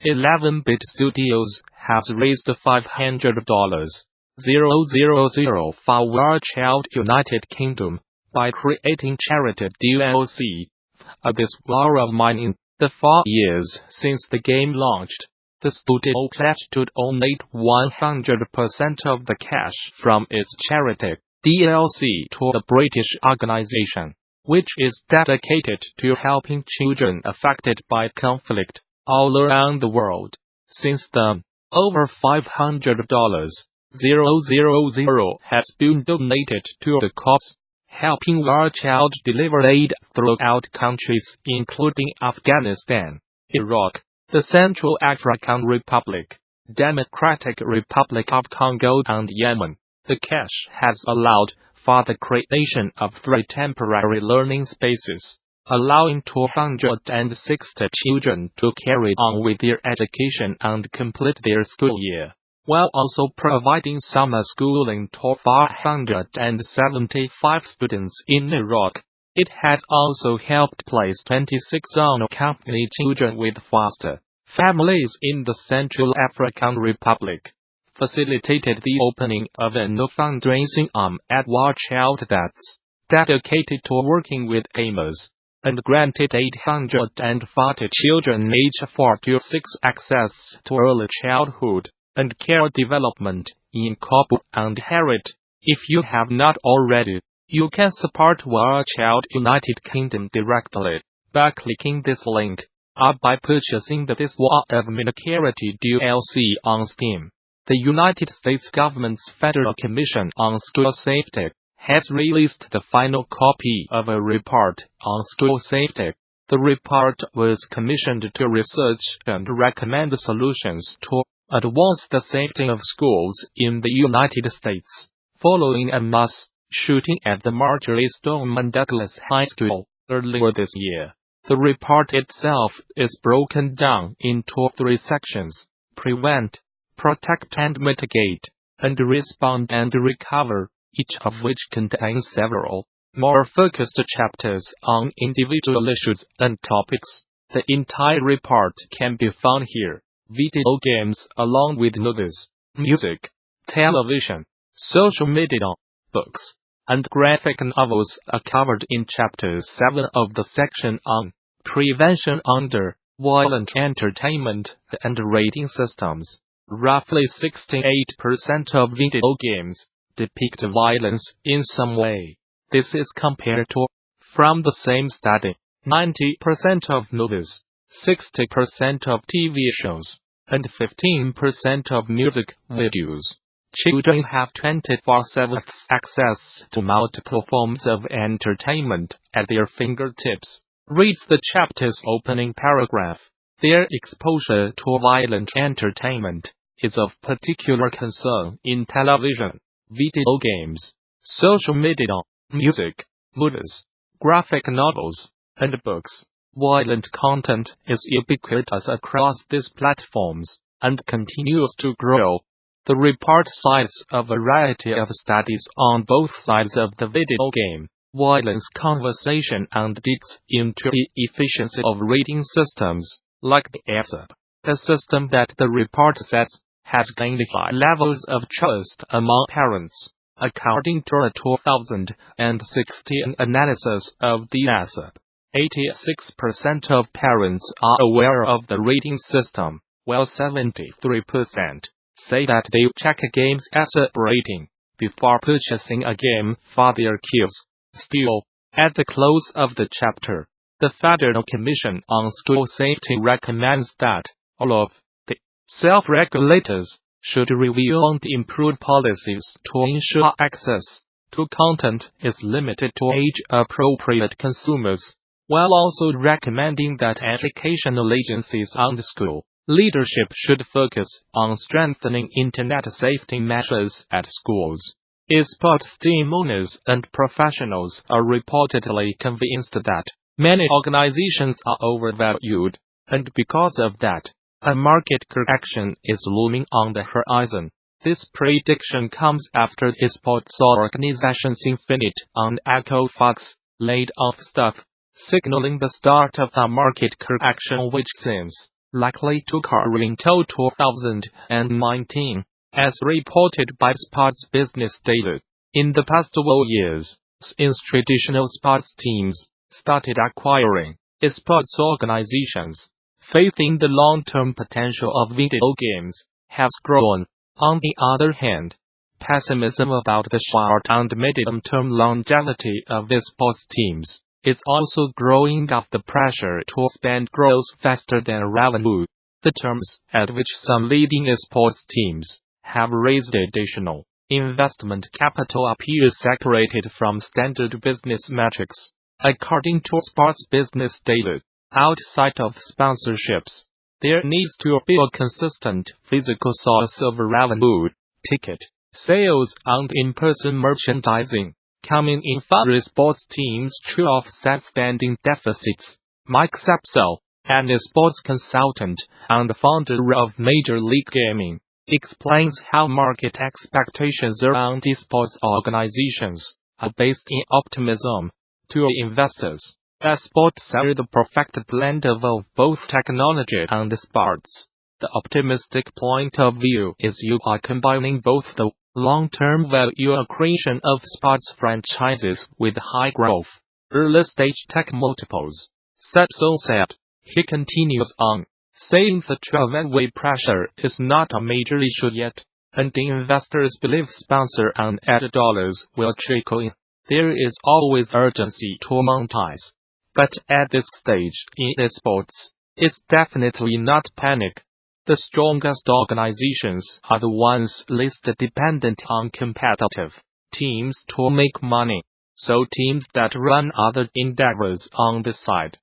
11-bit Studios has raised $500,000 for War Child United Kingdom by creating charity DLC. This War of Mine. In the 4 years since the game launched, the studio pledged to donate 100% of the cash from its charity DLC to a British organization, which is dedicated to helping children affected by conflict all around the world. Since then, over $500,000 has been donated to the cause, helping War Child deliver aid throughout countries including Afghanistan, Iraq, the Central African Republic, Democratic Republic of Congo and Yemen. The cash has allowed for the creation of 3 temporary learning spaces, allowing 260 children to carry on with their education and complete their school year, while also providing summer schooling to 475 students in Iraq. It has also helped place 26 unaccompanied children with foster families in the Central African Republic, facilitated the opening of a new fundraising arm at War Child that's dedicated to working with gamers, and granted 840 children aged 4 to 6 access to early childhood and care development in Kabul and Herat. If you have not already, you can support War Child United Kingdom directly by clicking this link, or by purchasing the This War of Mine Charity DLC on Steam. The United States government's Federal Commission on School Safety has released the final copy of a report on school safety. The report was commissioned to research and recommend solutions to advance the safety of schools in the United States, following a mass shooting at the Marjorie Stoneman Douglas High School earlier this year. The report itself is broken down into 3 sections: prevent, protect and mitigate, and respond and recover, each of which contains several more focused chapters on individual issues and topics. The entire report can be found here. Video games along with movies, music, television, social media, books, and graphic novels are covered in Chapter 7 of the section on prevention under violent entertainment and rating systems. Roughly 68% of video games depict violence in some way. This is compared to, from the same study, 90% of movies, 60% of TV shows, and 15% of music videos. Children have 24/7 access to multiple forms of entertainment at their fingertips, reads the chapter's opening paragraph. Their exposure to violent entertainment is of particular concern in television, video games, social media, music, movies, graphic novels, and books. Violent content is ubiquitous across these platforms and continues to grow. The report cites a variety of studies on both sides of the video game violence conversation and digs into the efficiency of rating systems, like the ASAP, a system that the report says has gained high levels of trust among parents. According to a 2016 analysis of the ASAP, 86% of parents are aware of the rating system, while 73% say that they check a game's ASAP rating before purchasing a game for their kids. Still, at the close of the chapter, the Federal Commission on School Safety recommends that all of the self-regulators should review and improve policies to ensure access to content is limited to age-appropriate consumers, while also recommending that educational agencies and school leadership should focus on strengthening internet safety measures at schools. Esports team owners and professionals are reportedly convinced that many organizations are overvalued, and because of that, a market correction is looming on the horizon. This prediction comes after esports organizations Infinite and Echo Fox laid off staff, signaling the start of a market correction which seems likely to occur in 2019, as reported by Sports Business Daily. In the past 12 years, since traditional sports teams started acquiring esports organizations, faith in the long-term potential of video games has grown. On the other hand, pessimism about the short and medium-term longevity of esports teams is also growing as the pressure to spend grows faster than revenue. The terms at which some leading esports teams have raised additional investment capital appear separated from standard business metrics. According to Sports Business Daily, outside of sponsorships, there needs to be a consistent physical source of revenue, ticket sales and in-person merchandising, coming in for esports teams to offset spending deficits. Mike Sapsel, an esports consultant and founder of Major League Gaming, explains how market expectations around esports organizations are based in optimism. To investors, esports are the perfect blend of both technology and sports. The optimistic point of view is you are combining both the long-term value accretion of sports franchises with high growth, early-stage tech multiples. Sapsel said. He continues on, saying the 12-way pressure is not a major issue yet, and the investors believe sponsor and ad dollars will trickle in. There is always urgency to monetize. But at this stage in esports, it's definitely not panic. The strongest organizations are the ones least dependent on competitive teams to make money. So teams that run other endeavors on the side.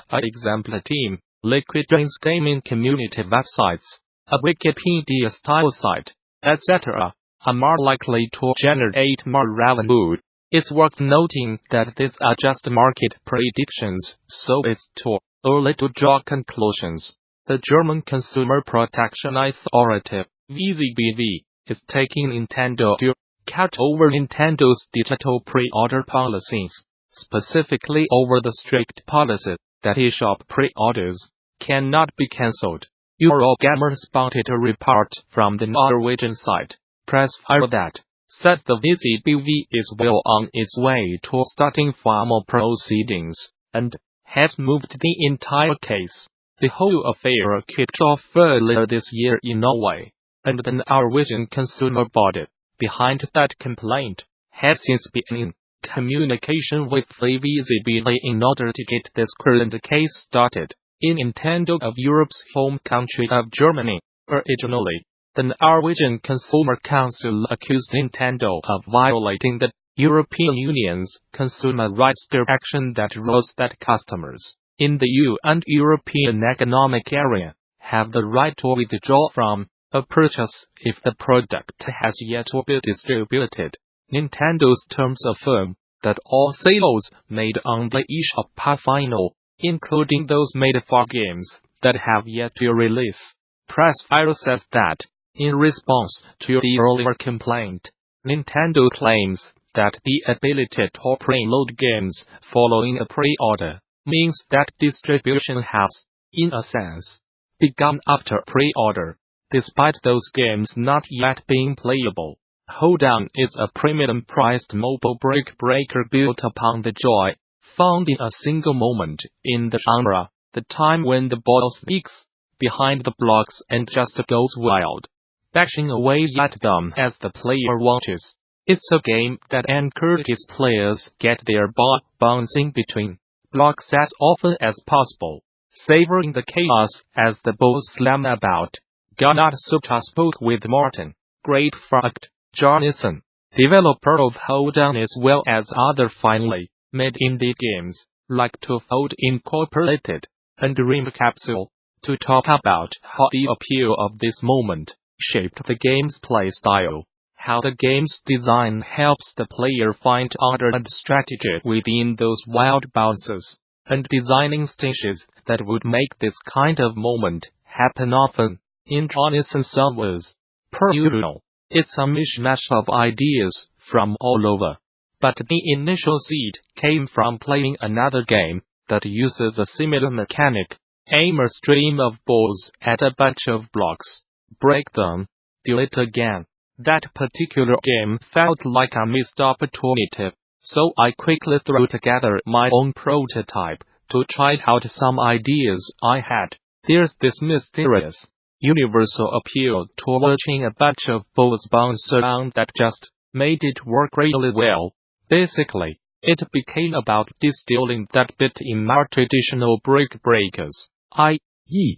For example, a team liquidates gaming community websites, a Wikipedia-style site, etc., are more likely to generate more revenue. It's worth noting that these are just market predictions, so it's too early to draw conclusions. The German Consumer Protection Authority, VZBV, is taking Nintendo to cut over Nintendo's digital pre-order policies, specifically over the strict policy that eShop pre-orders cannot be cancelled. Eurogamer spotted a report from the Norwegian site Pressfire that says the VZBV is well on its way to starting formal proceedings, and has moved the entire case. The whole affair kicked off earlier this year in Norway, and the Norwegian consumer body behind that complaint has since been in communication with the VZBV in order to get this current case started. In Nintendo of Europe's home country of Germany, originally, the Norwegian Consumer Council accused Nintendo of violating the European Union's Consumer Rights Directive that rules that customers in the EU and European Economic Area have the right to withdraw from a purchase if the product has yet to be distributed. Nintendo's terms affirm that all sales made on the eShop are final, including those made for games that have yet to release. Pressfire says that, in response to the earlier complaint, Nintendo claims that the ability to preload games following a pre-order means that distribution has, in a sense, begun after pre-order, despite those games not yet being playable. Hold On is a premium-priced mobile brick breaker built upon the joy found in a single moment in the genre, the time when the ball sneaks behind the blocks and just goes wild, bashing away at them as the player watches. It's a game that encourages players get their ball bouncing between blocks as often as possible, savoring the chaos as the balls slam about. Gamasutra spoke with Martin Grapefruit Johnson, developer of Hold On as well as other finally made indie games like Twofold Incorporated and Dream Capsule, to talk about how the appeal of this moment shaped the game's play style, how the game's design helps the player find order and strategy within those wild bounces, and designing stages that would make this kind of moment happen often. In Johnson's words, per usual, it's a mishmash of ideas from all over. But the initial seed came from playing another game that uses a similar mechanic, Aim a stream of balls at a bunch of blocks. Break them. Do it again. That particular game felt like a missed opportunity, so I quickly threw together my own prototype to try out some ideas I had. There's this mysterious, universal appeal to watching a bunch of balls bounce around that just made it work really well. Basically, it became about distilling that bit in our traditional brick breakers, i.e.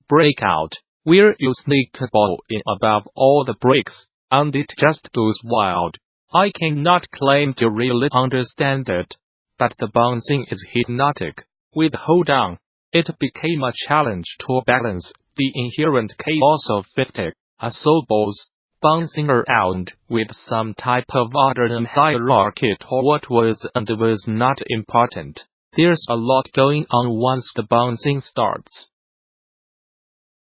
breakout, where you sneak a ball in above all the bricks, and it just goes wild. I cannot claim to really understand it, but the bouncing is hypnotic. With hold on, it became a challenge to balance the inherent chaos of 50 balls bouncing around with some type of order and hierarchy to what was and was not important. There's a lot going on once the bouncing starts.